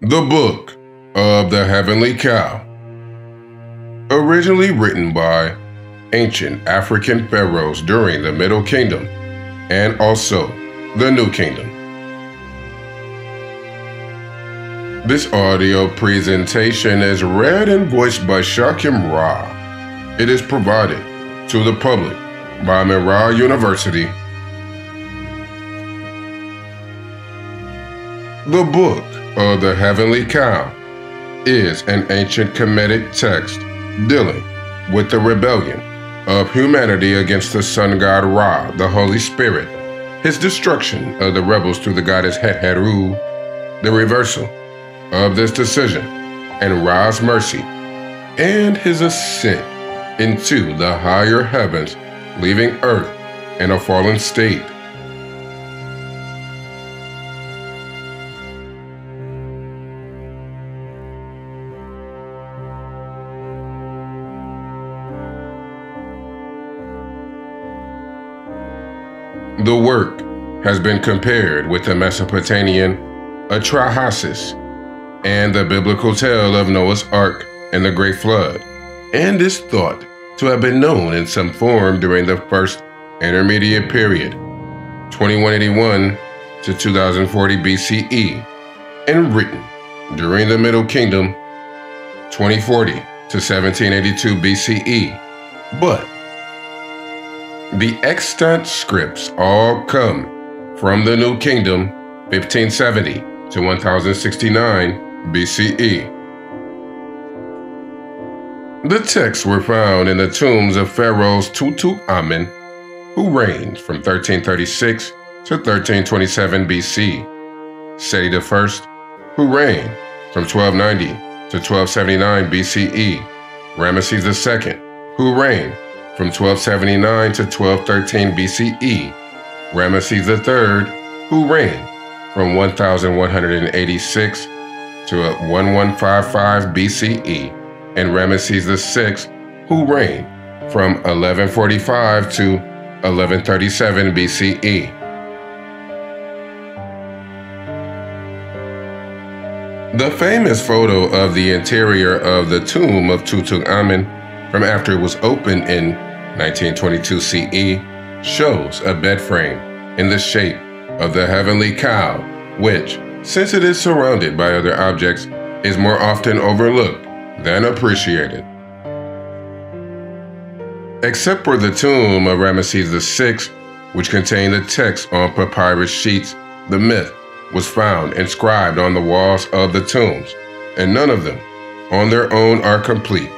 The Book of the Heavenly Cow. Originally written by ancient African pharaohs during the Middle Kingdom and also the New Kingdom. This audio presentation is read and voiced by Shakim Ra. It is provided to the public by Mira University. The Book of the Heavenly Cow is an ancient Kemetic text dealing with the rebellion of humanity against the sun god Ra, the Holy Spirit, his destruction of the rebels through the goddess Het-Heru, the reversal of this decision, and Ra's mercy, and his ascent into the higher heavens, leaving Earth in a fallen state. The work has been compared with the Mesopotamian Atrahasis and the biblical tale of Noah's Ark and the Great Flood, and is thought to have been known in some form during the First Intermediate Period, 2181 to 2040 BCE, and written during the Middle Kingdom, 2040 to 1782 BCE, but the extant scripts all come from the New Kingdom, 1570 to 1069 BCE. The texts were found in the tombs of Pharaohs Tutankhamun, who reigned from 1336 to 1327 BC, Seti I, who reigned from 1290 to 1279 BCE, Ramesses II, who reigned from 1279 to 1213 BCE, Ramesses III, who reigned from 1186 to 1155 BCE, and Ramesses VI, who reigned from 1145 to 1137 BCE. The famous photo of the interior of the tomb of Tutankhamun from after it was opened in 1922 CE shows a bed frame in the shape of the heavenly cow, which, since it is surrounded by other objects, is more often overlooked than appreciated. Except for the tomb of Ramesses VI, which contained the text on papyrus sheets, the myth was found inscribed on the walls of the tombs, and none of them on their own are complete.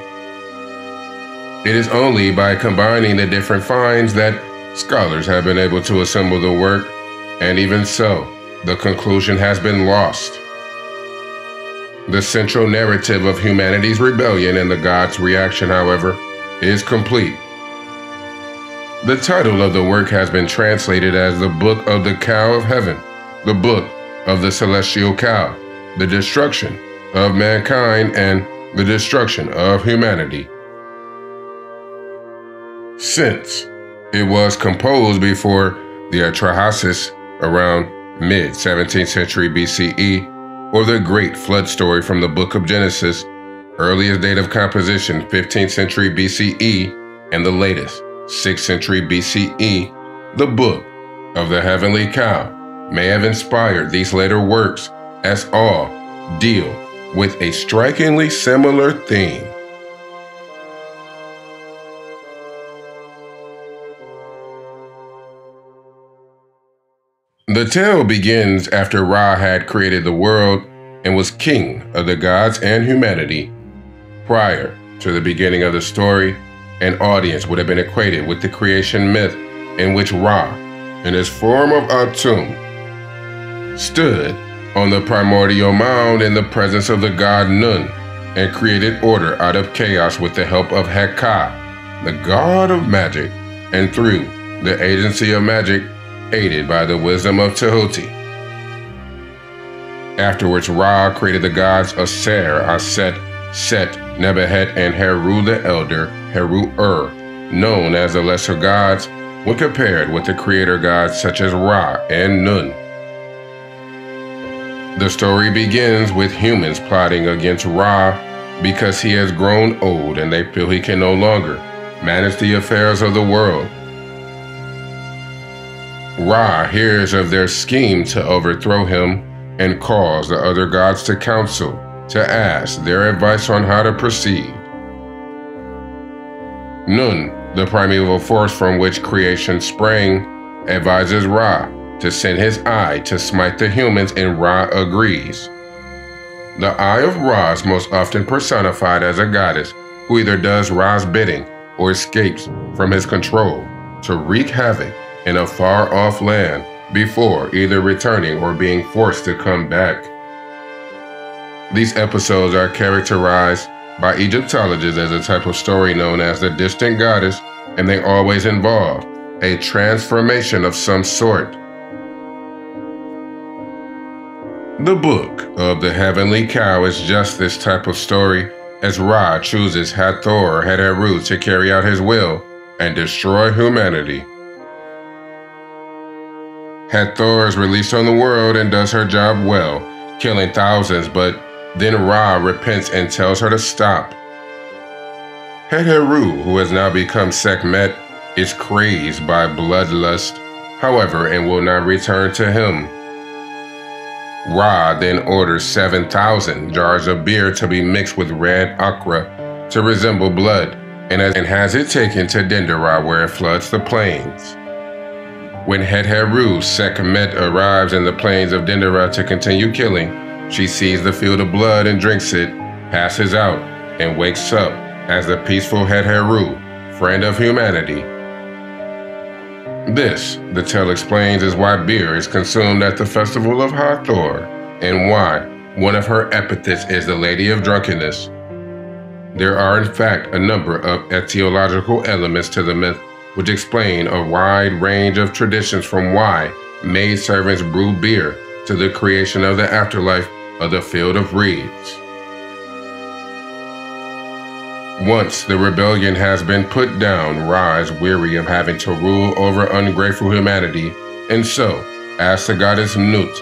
It is only by combining the different finds that scholars have been able to assemble the work, and even so, the conclusion has been lost. The central narrative of humanity's rebellion and the gods' reaction, however, is complete. The title of the work has been translated as the Book of the Cow of Heaven, the Book of the Celestial Cow, the Destruction of Mankind, and the Destruction of Humanity. Since it was composed before the Atrahasis around mid-17th century BCE, or the Great Flood story from the Book of Genesis, earliest date of composition 15th century BCE, and the latest 6th century BCE, the Book of the Heavenly Cow may have inspired these later works, as all deal with a strikingly similar theme. The tale begins after Ra had created the world and was king of the gods and humanity. Prior to the beginning of the story, an audience would have been equated with the creation myth in which Ra, in his form of Atum, stood on the primordial mound in the presence of the god Nun and created order out of chaos with the help of Heka, the god of magic, and through the agency of magic, aided by the wisdom of Tehuti. Afterwards, Ra created the gods Aser, Aset, Set, Nebuhet, and Heru the Elder, Heru-Ur, known as the lesser gods when compared with the creator gods such as Ra and Nun. The story begins with humans plotting against Ra because he has grown old and they feel he can no longer manage the affairs of the world. Ra hears of their scheme to overthrow him and calls the other gods to council to ask their advice on how to proceed. Nun, the primeval force from which creation sprang, advises Ra to send his eye to smite the humans, and Ra agrees. The Eye of Ra is most often personified as a goddess who either does Ra's bidding or escapes from his control to wreak havoc in a far-off land before either returning or being forced to come back. These episodes are characterized by Egyptologists as a type of story known as the distant goddess, and they always involve a transformation of some sort. The Book of the Heavenly Cow is just this type of story, as Ra chooses Hathor Heteru to carry out his will and destroy humanity. Hathor is released on the world and does her job well, killing thousands, but then Ra repents and tells her to stop. Heteru, who has now become Sekhmet, is crazed by bloodlust, however, and will not return to him. Ra then orders 7,000 jars of beer to be mixed with red ochre to resemble blood, and has it taken to Dendera where it floods the plains. When Heteru Sekhmet arrives in the plains of Dendera to continue killing, she sees the field of blood and drinks it, passes out, and wakes up as the peaceful Heteru, friend of humanity. This, the tale explains, is why beer is consumed at the festival of Hathor, and why one of her epithets is the Lady of Drunkenness. There are in fact a number of etiological elements to the myth which explain a wide range of traditions, from why maidservants brew beer to the creation of the afterlife of the field of reeds. Once the rebellion has been put down, Ra is weary of having to rule over ungrateful humanity, and so asks the goddess Nut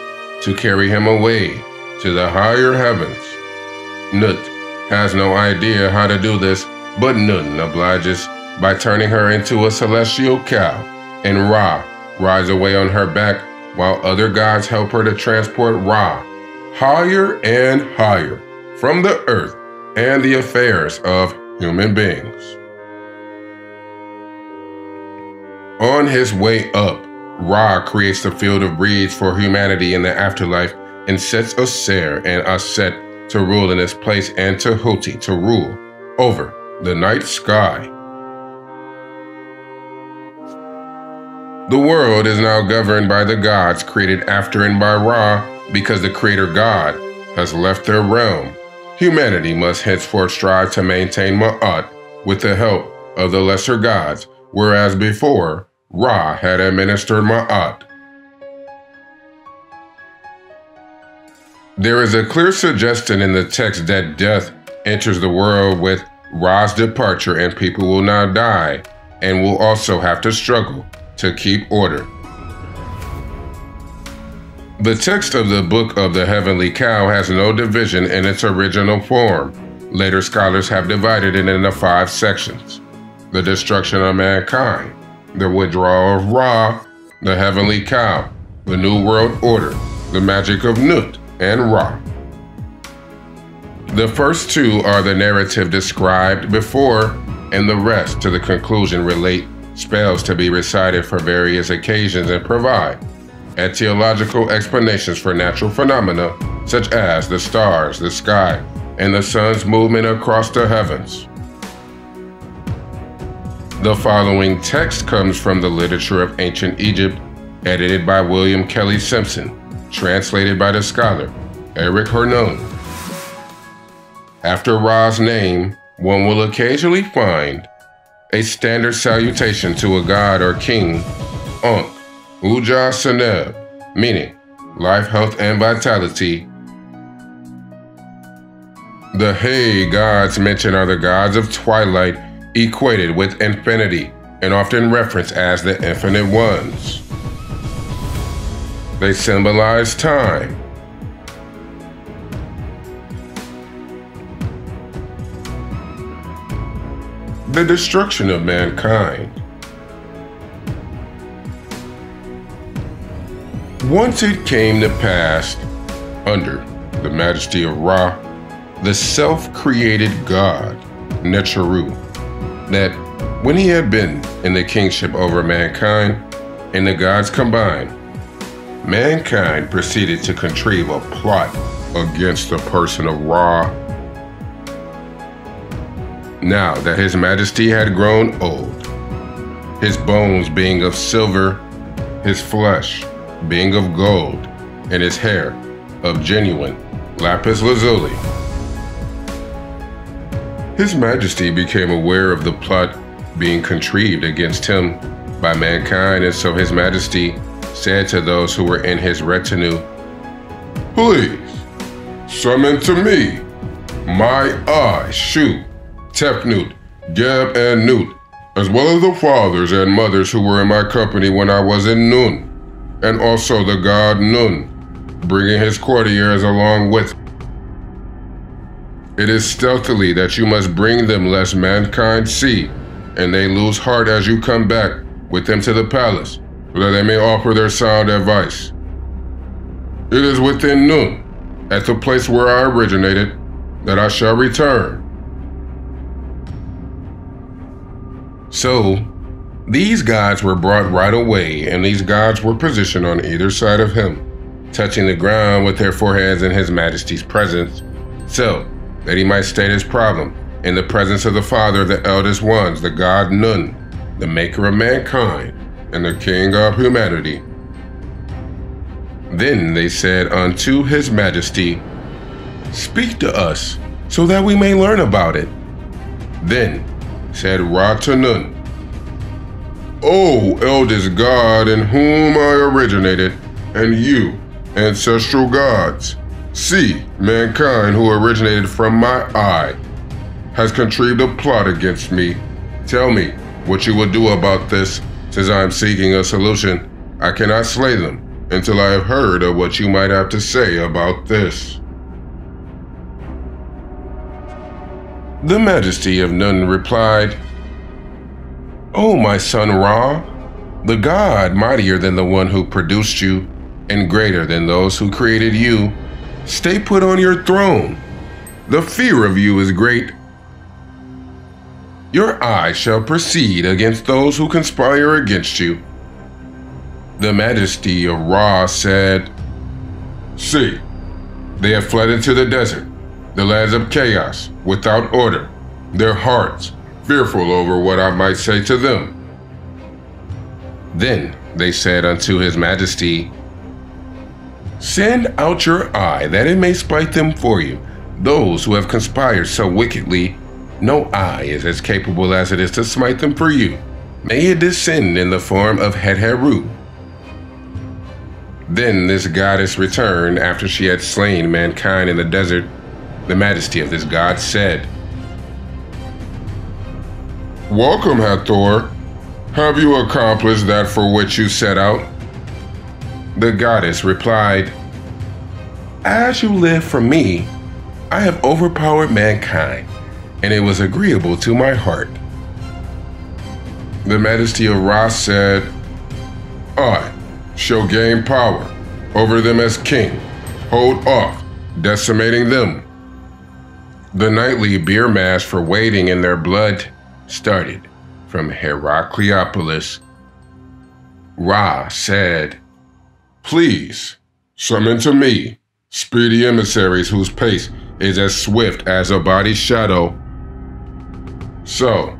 to carry him away to the higher heavens. Nut has no idea how to do this, but Nun obliges by turning her into a celestial cow, and Ra rides away on her back while other gods help her to transport Ra higher and higher from the earth and the affairs of human beings. On his way up, Ra creates the field of reeds for humanity in the afterlife and sets Aser and Aset to rule in its place and Tehuti to rule over the night sky. The world is now governed by the gods created after and by Ra because the creator god has left their realm. Humanity must henceforth strive to maintain Ma'at with the help of the lesser gods, whereas before, Ra had administered Ma'at. There is a clear suggestion in the text that death enters the world with Ra's departure, and people will now die and will also have to struggle to keep order. The text of the Book of the Heavenly Cow has no division in its original form. Later scholars have divided it into 5 sections: the destruction of mankind, the withdrawal of Ra, the Heavenly Cow, the New World Order, the magic of Nut, and Ra. The first 2 are the narrative described before, and the rest, to the conclusion, relate spells to be recited for various occasions and provide etiological explanations for natural phenomena such as the stars, the sky, and the sun's movement across the heavens. The following text comes from the literature of ancient Egypt, edited by William Kelly Simpson, translated by the scholar Eric Hernon. After Ra's name, one will occasionally find a standard salutation to a god or king, Ankh, Uja Seneb, meaning life, health, and vitality. The Hay gods mentioned are the gods of twilight, equated with infinity, and often referenced as the Infinite Ones. They symbolize time. the destruction of mankind. Once it came to pass, under the majesty of Ra, the self-created God, Necheru, that when he had been in the kingship over mankind and the gods combined, mankind proceeded to contrive a plot against the person of Ra. Now that his majesty had grown old, his bones being of silver, his flesh being of gold, and his hair of genuine lapis lazuli, his majesty became aware of the plot being contrived against him by mankind, and so his majesty said to those who were in his retinue, "Please, summon to me my eye, Shu, Tefnut, Geb, and Nut, as well as the fathers and mothers who were in my company when I was in Nun, and also the god Nun, bringing his courtiers along with. It is stealthily that you must bring them, lest mankind see, and they lose heart as you come back with them to the palace, so that they may offer their sound advice. It is within Nun, at the place where I originated, that I shall return." So, these gods were brought right away, and these gods were positioned on either side of him, touching the ground with their foreheads in his majesty's presence, so that he might state his problem in the presence of the father of the eldest ones, the god Nun, the maker of mankind and the king of humanity. Then they said unto his majesty, "Speak to us, so that we may learn about it." Then said Ra to Nun, "O eldest god in whom I originated, and you, ancestral gods, see, mankind who originated from my eye has contrived a plot against me. Tell me what you will do about this, since I am seeking a solution. I cannot slay them until I have heard of what you might have to say about this." The majesty of Nun replied, "O my son Ra, the god mightier than the one who produced you, and greater than those who created you, stay put on your throne. The fear of you is great. Your eye shall proceed against those who conspire against you." The majesty of Ra said, "See, they have fled into the desert, the lands of chaos, without order, their hearts fearful over what I might say to them." Then they said unto his majesty, "Send out your eye, that it may spite them for you, those who have conspired so wickedly. No eye is as capable as it is to smite them for you. May it descend in the form of Het-Heru." Then this goddess returned after she had slain mankind in the desert. The majesty of this god said, "Welcome, Hathor. Have you accomplished that for which you set out?" The goddess replied, "As you live for me, I have overpowered mankind, and it was agreeable to my heart." The majesty of Ra said, "I shall gain power over them as king. Hold off, decimating them." The nightly beer mash for wading in their blood started from Heracleopolis. Ra said, "Please, summon to me speedy emissaries whose pace is as swift as a body's shadow." So,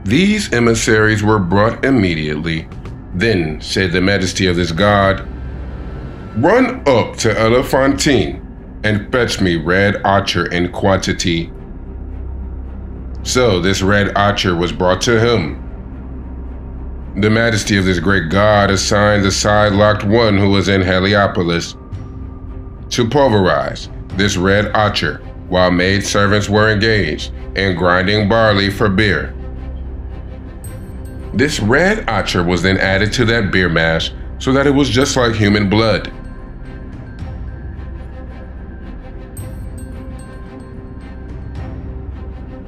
these emissaries were brought immediately. Then said the majesty of this god, "Run up to Elephantine and fetch me red ochre in quantity." So this red ochre was brought to him. The majesty of this great god assigned the side-locked one who was in Heliopolis to pulverize this red ochre while maid servants were engaged in grinding barley for beer. This red ochre was then added to that beer mash so that it was just like human blood.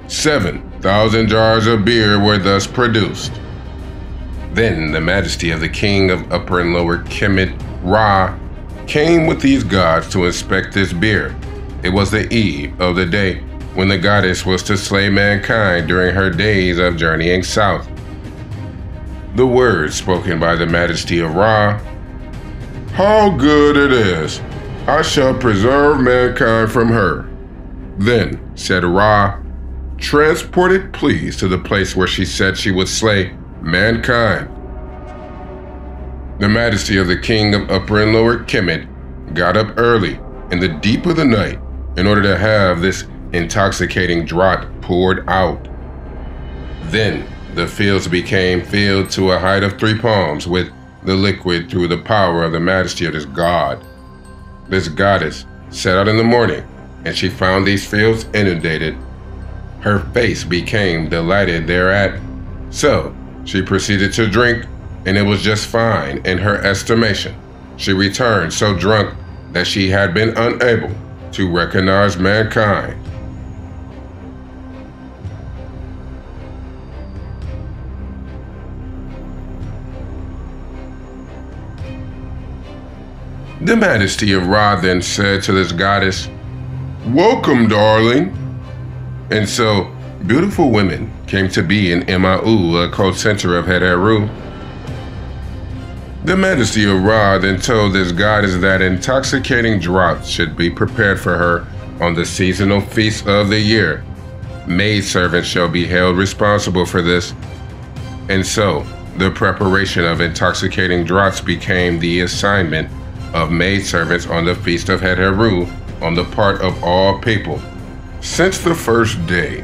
Seven, 1,000 jars of beer were thus produced. Then the majesty of the king of Upper and Lower Kemet, Ra, came with these gods to inspect this beer. It was the eve of the day when the goddess was to slay mankind during her days of journeying south. The words spoken by the majesty of Ra, "How good it is! I shall preserve mankind from her." Then said Ra, "Transport it please to the place where she said she would slay mankind." The majesty of the king of Upper and Lower Kemet got up early in the deep of the night in order to have this intoxicating draught poured out. Then the fields became filled to a height of 3 palms with the liquid through the power of the majesty of this god. This goddess set out in the morning, and she found these fields inundated. Her face became delighted thereat. So she proceeded to drink, and it was just fine in her estimation. She returned so drunk that she had been unable to recognize mankind. The majesty of Ra then said to this goddess, "Welcome, darling." And so beautiful women came to be in Emau, a co-center of Het-Heru. The majesty of Ra then told this goddess that intoxicating draughts should be prepared for her on the seasonal feast of the year. Maidservants shall be held responsible for this. And so the preparation of intoxicating draughts became the assignment of maidservants on the feast of Het-Heru on the part of all people since the first day.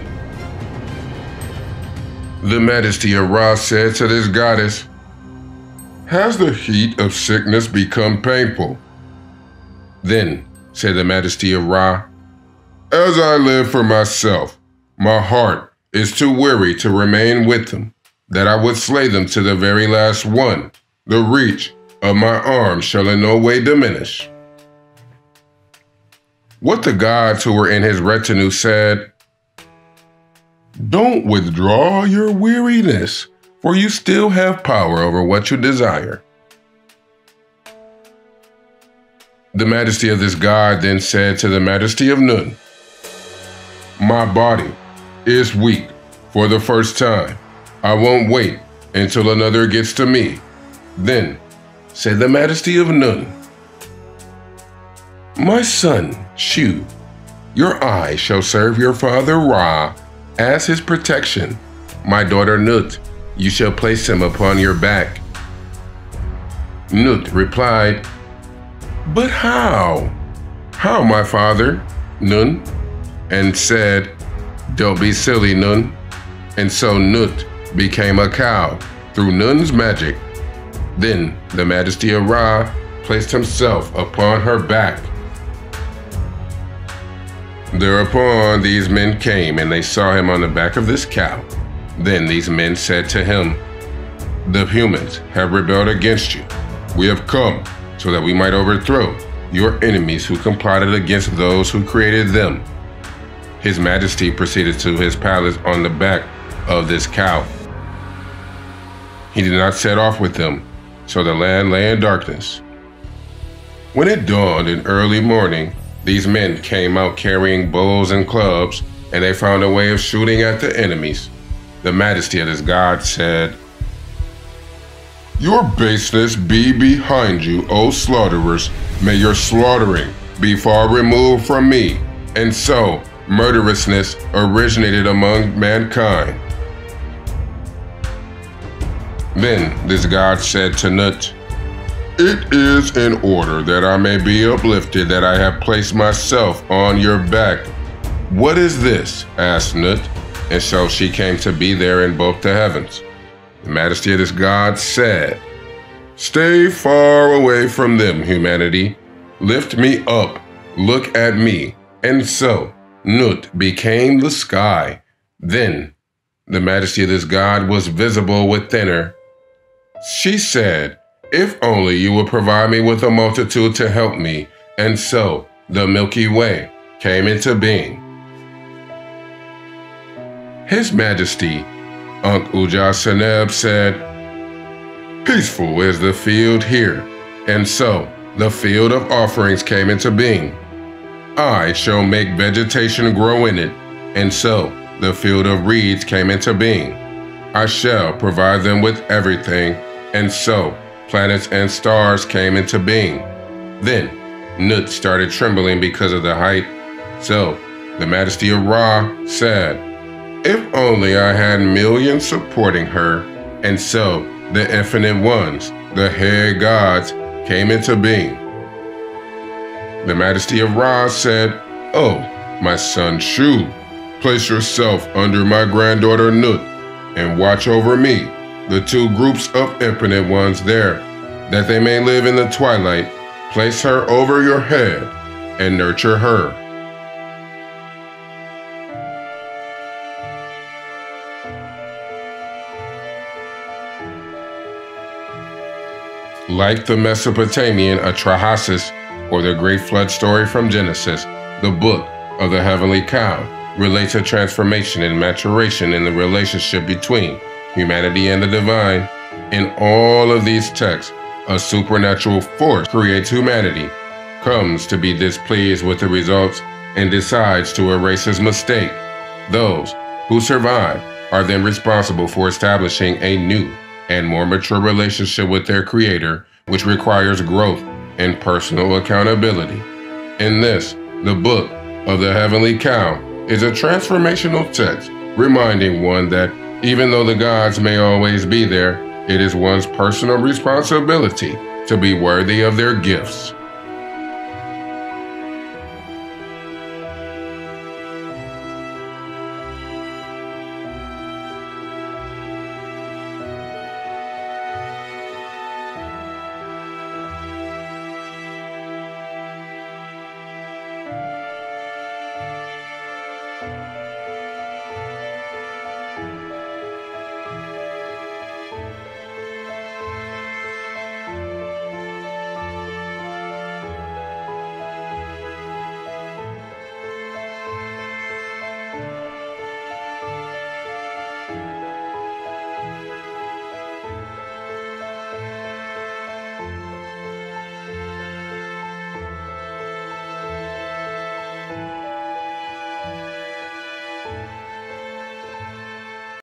The majesty of Ra said to this goddess, "Has the heat of sickness become painful?" Then said the majesty of Ra, "As I live for myself, my heart is too weary to remain with them, that I would slay them to the very last one. The reach of my arm shall in no way diminish." What the gods who were in his retinue said, "Don't withdraw your weariness, for you still have power over what you desire." The majesty of this god then said to the majesty of Nun, "My body is weak for the first time. I won't wait until another gets to me." Then said the majesty of Nun, "My son, Shu, your eye shall serve your father Ra as his protection. My daughter Nut, you shall place him upon your back." Nut replied, "But how? How, my father, Nun?" And said, "Don't be silly, Nun." And so Nut became a cow through Nun's magic. Then the majesty of Ra placed himself upon her back. Thereupon these men came, and they saw him on the back of this cow. Then these men said to him, "The humans have rebelled against you. We have come so that we might overthrow your enemies who plotted against those who created them." His majesty proceeded to his palace on the back of this cow. He did not set off with them, so the land lay in darkness. When it dawned in early morning, these men came out carrying bows and clubs, and they found a way of shooting at the enemies. The majesty of this god said, "Your baseness be behind you, O slaughterers. May your slaughtering be far removed from me." And so murderousness originated among mankind. Then this god said to Nut, "It is in order that I may be uplifted that I have placed myself on your back." "What is this?" asked Nut, and so she came to be there in both the heavens. The majesty of this god said, "Stay far away from them, humanity. Lift me up, look at me." And so Nut became the sky. Then the majesty of this god was visible within her. She said, "If only you would provide me with a multitude to help me." And so the Milky Way came into being. His Majesty, Ankh Ujaseneb, said, "Peaceful is the field here, and so the field of offerings came into being. I shall make vegetation grow in it, and so the field of reeds came into being. I shall provide them with everything, and so planets and stars came into being." Then Nut started trembling because of the height. So the Majesty of Ra said, "If only I had millions supporting her." And so the infinite ones, the head gods, came into being. The Majesty of Ra said, "Oh, my son Shu, place yourself under my granddaughter Nut and watch over me, the two groups of infinite ones there, that they may live in the twilight. Place her over your head and nurture her." Like the Mesopotamian Atrahasis, or the Great Flood story from Genesis, the Book of the Heavenly Cow relates a transformation and maturation in the relationship between humanity and the divine. In all of these texts, a supernatural force creates humanity, comes to be displeased with the results, and decides to erase his mistake. Those who survive are then responsible for establishing a new and more mature relationship with their Creator, which requires growth and personal accountability. In this, the Book of the Heavenly Cow is a transformational text, reminding one that even though the gods may always be there, it is one's personal responsibility to be worthy of their gifts.